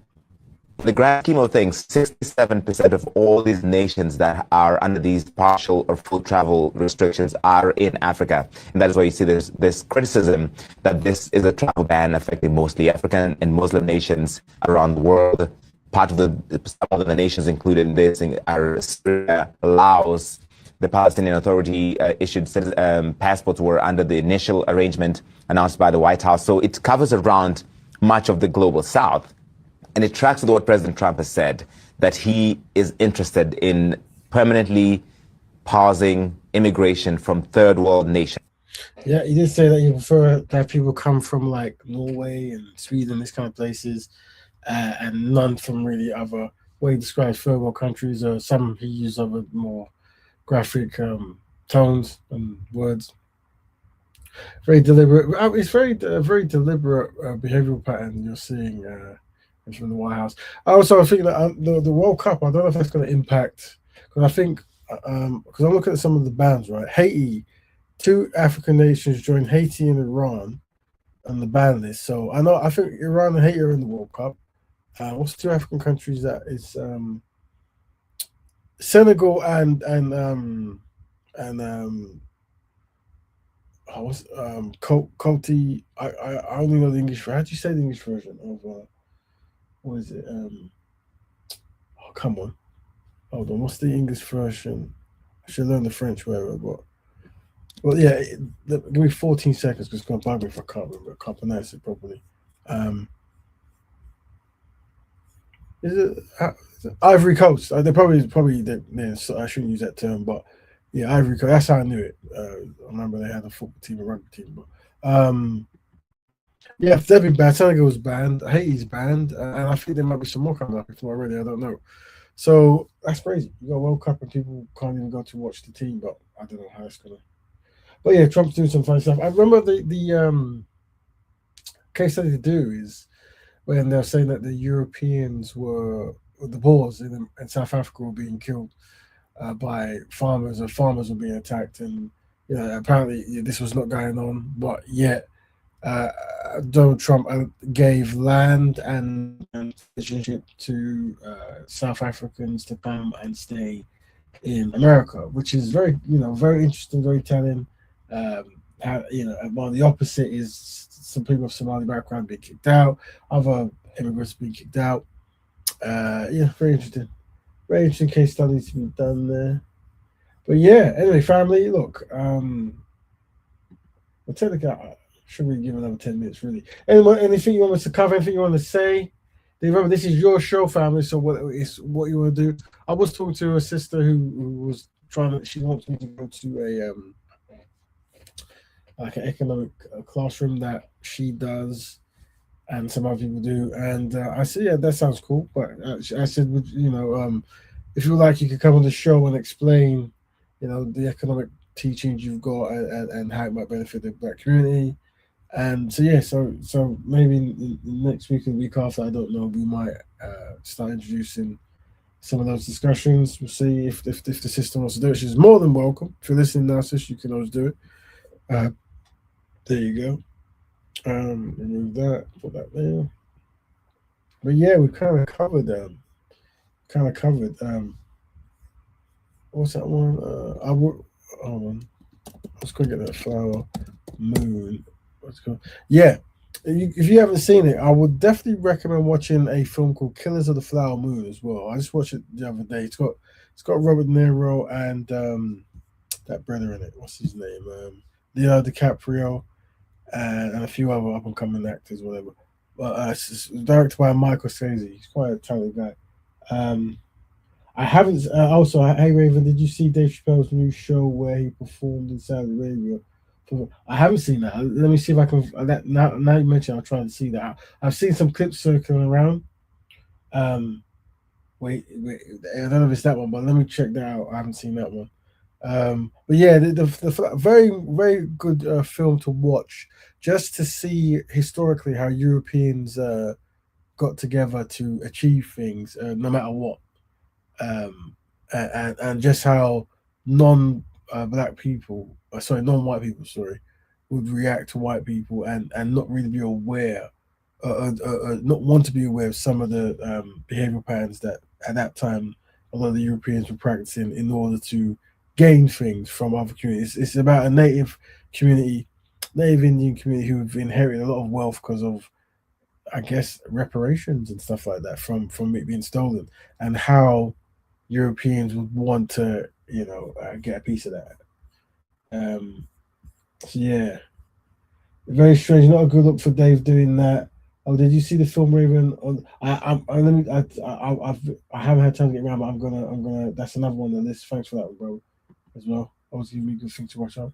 In the grand scheme of things, 67% of all these nations that are under these partial or full travel restrictions are in Africa. And that is why you see this criticism that this is a travel ban affecting mostly African and Muslim nations around the world. Part of some of the nations included in this are Syria, Laos. The Palestinian Authority issued passports were under the initial arrangement announced by the White House. So it covers around much of the global South. And it tracks with what President Trump has said, that he is interested in permanently pausing immigration from third world nations. Yeah, he did say that you prefer that people come from like Norway and Sweden, these kind of places, and none from really other, what he describes third world countries, or some he used other more graphic tones and words. Very deliberate. It's very deliberate behavioral pattern you're seeing from the White House. I also think that the World Cup, I don't know if that's going to impact, because I think because I'm looking at some of the bans, right? Haiti, 2 African nations joined Haiti and Iran on the ban list. So I think Iran and Haiti are in the World Cup. What's 2 African countries that is? Senegal and Cote. I only know the English. How do you say the English version of what is it? Oh, come on, hold on. What's the English version? I should learn the French, whatever. But well, yeah. Give me 14 seconds because it's gonna bug me if I can't remember. I can't pronounce it properly. Is it Ivory Coast? They probably. I shouldn't use that term, but yeah, Ivory Coast. That's how I knew it. I remember they had a football team, a rugby team, but yeah, they've been banned. Senegal was banned. Haiti's banned, and I think there might be some more coming up. If not already, I don't know. So that's crazy. You got a World Cup and people can't even go to watch the team, but I don't know how it's gonna. But yeah, Trump's doing some funny stuff. I remember the case study to do is when they're saying that the Europeans were the Boers in South Africa were being killed by farmers, and farmers were being attacked, and apparently this was not going on, but yet Donald Trump gave land and citizenship to South Africans to come and stay in America, which is very interesting, very telling. While the opposite is some people of Somali background being kicked out, other immigrants being kicked out. Very interesting. Very interesting case study to be done there. But yeah, anyway, family, look, we'll take the should we give another 10 minutes, really? Anyone, anything you want us to cover, anything you want to say? Remember, this is your show, family, so what you want to do. I was talking to a sister who was she wants me to go to an economic classroom that she does and some other people do, and I said, yeah, that sounds cool, but I said, if you like, you could come on the show and explain the economic teachings you've got and how it might benefit the Black community, And so yeah, so maybe next week or the week after, I don't know, we might start introducing some of those discussions. We'll see if the sister wants to do it. She's more than welcome. If you're listening now, sis, you can always do it. There you go. Remove that, put that there. But yeah, we kind of covered what's that one? I would hold on. Let's go get that flower moon. Let's go. Yeah. If you haven't seen it, I would definitely recommend watching a film called Killers of the Flower Moon as well. I just watched it the other day. It's got Robert De Niro and that brother in it. What's his name? Leonardo DiCaprio and a few other up and coming actors, whatever. But it's directed by Michael Scalzi. He's quite a talented guy. I haven't. Also, hey Raven, did you see Dave Chappelle's new show where he performed in Saudi Arabia? I haven't seen that. Let me see if I can. Now you mentioned, I'll try to see that. I've seen some clips circling around. Wait, I don't know if it's that one, but let me check that out. I haven't seen that one. But yeah, the very, very good film to watch, just to see historically how Europeans got together to achieve things, no matter what, and just how non-black people, non-white people, would react to white people and not really be aware, not want to be aware of some of the behavioral patterns that at that time a lot of the Europeans were practicing in order to gain things from other communities. It's about a native Indian community who've inherited a lot of wealth because of, I guess, reparations and stuff like that from it being stolen, and how Europeans would want to, get a piece of that. So yeah, very strange. Not a good look for Dave doing that. Oh, did you see the film Raven? I haven't had time to get around, but I'm gonna. That's another one on the list. Thanks for that one, bro, as well. Always giving me a good thing to watch on.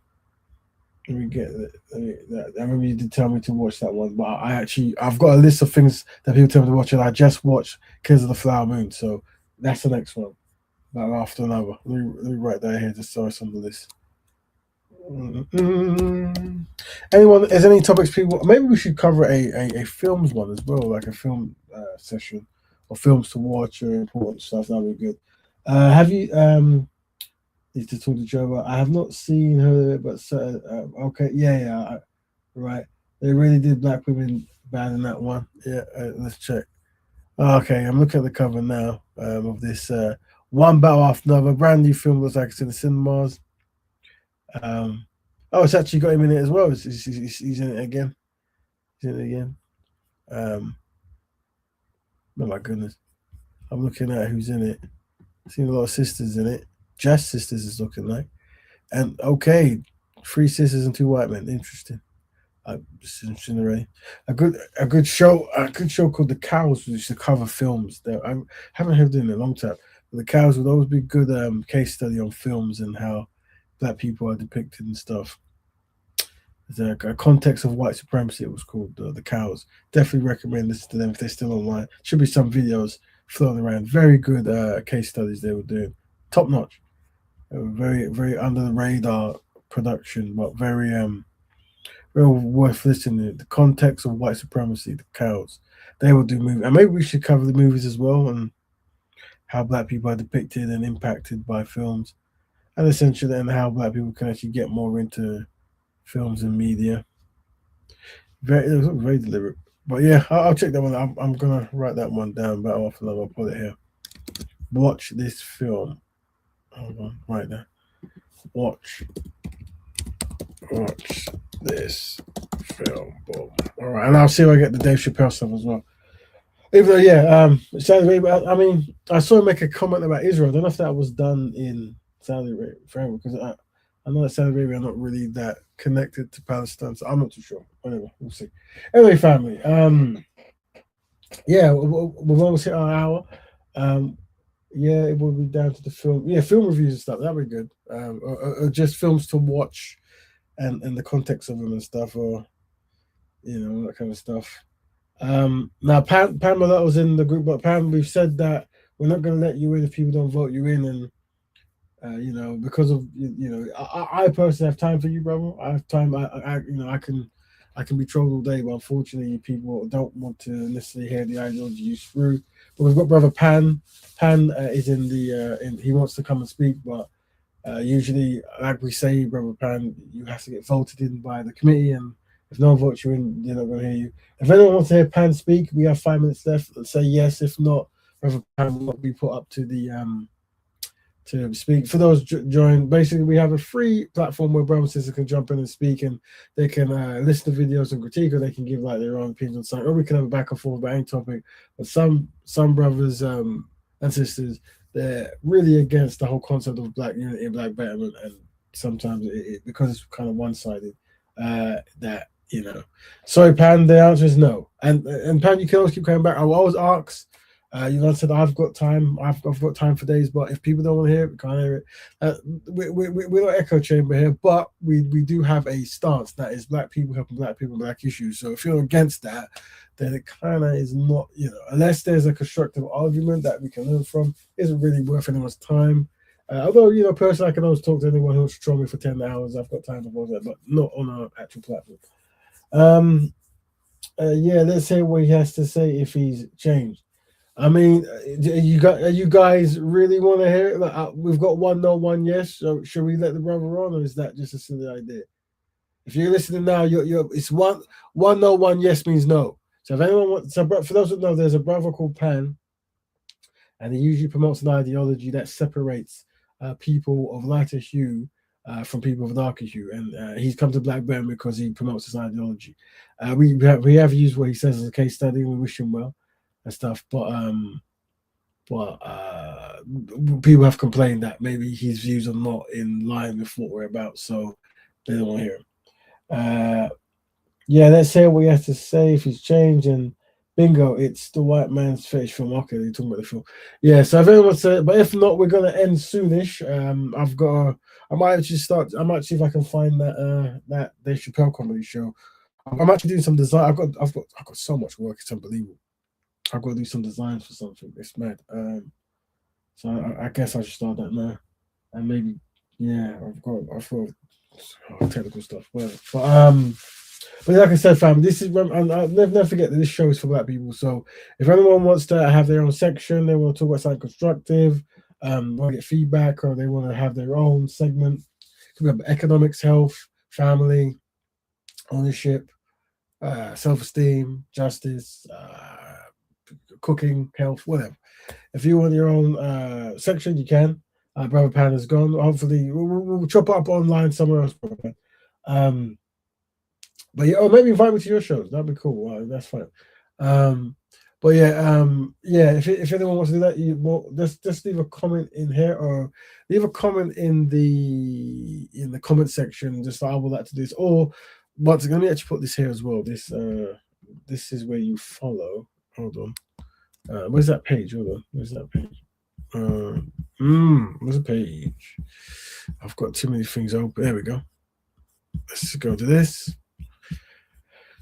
Let me get it. I remember you did tell me to watch that one, but I've got a list of things that people tell me to watch, and I just watched Killers of the Flower Moon, so that's the next one. But after another, let me write that here just so it's on the list. Anyone? Is any topics people? Maybe we should cover a films one as well, like a film session or films to watch or important stuff. That'd be good. Have you need to talk to Joe about? I have not seen her, but okay, yeah, right. They really did black women bad in that one. Yeah, let's check. Okay, I'm looking at the cover now of this one battle after another, brand new film. Looks like it's in the cinemas. It's actually got him in it as well. He's in it again. He's in it again. Oh my goodness, I'm looking at who's in it. Seen a lot of sisters in it. Just sisters is looking like, and okay, 3 sisters and 2 white men. Interesting. Just interesting already. A good show called The Cows, which used to cover films. That I haven't heard in a long time. But The Cows would always be a good case study on films and how black people are depicted and stuff. There's a context of white supremacy. It was called The Cows. Definitely recommend this to them if they're still online. Should be some videos floating around. Very good case studies they were doing. Top notch. Very, very under the radar production, but very worth listening to. The context of white supremacy, The Cows. They will do movies. And maybe we should cover the movies as well and how black people are depicted and impacted by films. And essentially, and how black people can actually get more into films and media. Very deliberate. But yeah, I'll check that one. I'm gonna write that one down. But I'll put it here. Watch this film. Hold on, right there. Watch this film. Boom. All right, and I'll see if I get the Dave Chappelle stuff as well. Even though, yeah, Saudi Arabia. I mean, I saw him make a comment about Israel. I don't know if that was done in Saudi Arabia, because I know that Saudi Arabia are not really that connected to Palestine, so I'm not too sure. Anyway, we'll see. Anyway, family. Yeah, we've almost hit our hour. Yeah, it will be down to the film. Yeah, film reviews and stuff. That'd be good. Or just films to watch, and the context of them and stuff, or that kind of stuff. Now, Pam was in the group, but Pam, we've said that we're not going to let you in if people don't vote you in, because of I personally have time for you, brother. I have time. I I can be trolled all day, but unfortunately, people don't want to necessarily hear the ideology you through. But we've got Brother Pan. Pan is in the. He wants to come and speak, but usually, like we say, Brother Pan, you have to get voted in by the committee, and if no one votes you in, they're not going to hear you. If anyone wants to hear Pan speak, we have 5 minutes left. Let's say yes. If not, Brother Pan will not be put up to the to speak. For those join, basically we have a free platform where brothers and sisters can jump in and speak, and they can listen to videos and critique, or they can give like their own opinions on something, or we can have a back and forth about any topic. But some brothers and sisters, they're really against the whole concept of black unity and black betterment, and sometimes because it's kind of one-sided, that sorry Pan, the answer is no. And Pan, you can always keep coming back. I will always ask. I said I've got time. I've got time for days, but if people don't want to hear it, we can't hear it. We're not echo chamber here, but we do have a stance that is black people helping black people, black issues. So if you're against that, then it kind of is not, unless there's a constructive argument that we can learn from, isn't really worth anyone's time. Although, personally, I can always talk to anyone who wants to troll me for 10 hours. I've got time for that, but not on our actual platform. Let's hear what he has to say if he's changed. I mean, you guys really want to hear it? Like, we've got 1 no, 1 yes. So should we let the brother on, or is that just a silly idea? If you're listening now, it's one no, 1 yes means no. So if anyone wants, for those that know, there's a brother called Pan, and he usually promotes an ideology that separates people of lighter hue from people of darker hue, and he's come to Black Betterment because he promotes this ideology. We have used what he says as a case study, and we wish him well and stuff, but people have complained that maybe his views are not in line with what we're about, so they don't want to hear him. Let's hear what he has to say if he's changed. And bingo, it's the white man's fetish film. Okay, you're talking about the film. Yeah, so if anyone wants to, but if not, we're gonna end soonish. I might see if I can find that Dave Chappelle comedy show. I'm actually doing some design. I've got so much work, it's unbelievable. I've got to do some designs for something. It's mad. So I guess I should start that now. And maybe, I've got technical stuff. But like I said, fam, this is, I'll never forget that this show is for black people. So if anyone wants to have their own section, they want to talk about something constructive, want to get feedback, or they want to have their own segment, it could be about economics, health, family, ownership, self-esteem, justice, cooking, health, whatever. If you want your own section, you can. Brother Pan is gone. Hopefully, we'll chop up online somewhere else, Brother Pan. But maybe invite me to your shows. That'd be cool. That's fine. If anyone wants to do that, just leave a comment in here, or leave a comment in the comment section. Just I would like to do this. Or once again, let me actually put this here as well. This is where you follow. Hold on. Where's that page? Hold on. Where's that page? Where's the page? I've got too many things open. There we go. Let's go to this.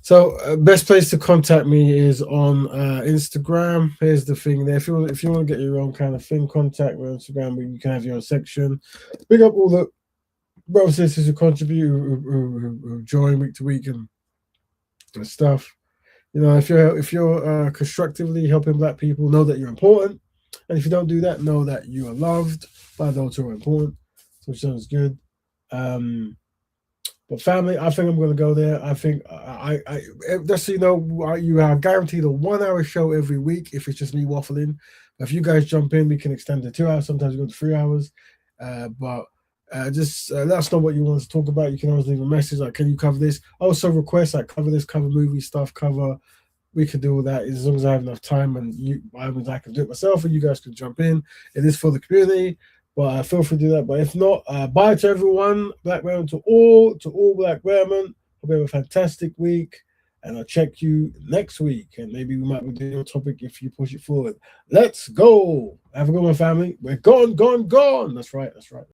So best place to contact me is on Instagram. Here's the thing there. If you want to get your own kind of thing, contact me on Instagram, where you can have your own section. Big up all the brothers and sisters who contribute, who join week to week and stuff. If you're constructively helping black people, know that you're important. And if you don't do that, know that you are loved by those who are important. So it sounds good. But family, I think I'm going to go there. I think I just so you know, you are guaranteed a 1 hour show every week if it's just me waffling. If you guys jump in, we can extend to 2 hours. Sometimes we go to 3 hours. Just let us know what you want us to talk about. You can always leave a message like, can you cover this? Also request like cover this, cover movie stuff, we can do all that as long as I have enough time, and I can do it myself, and you guys can jump in. It is for the community, but feel free to do that. But if not, bye to everyone. Black Betterment to all Black Betterment. Hope you have a fantastic week, and I'll check you next week, and maybe we might be doing a topic if you push it forward. Let's go. Have a good one, family. We're gone. That's right.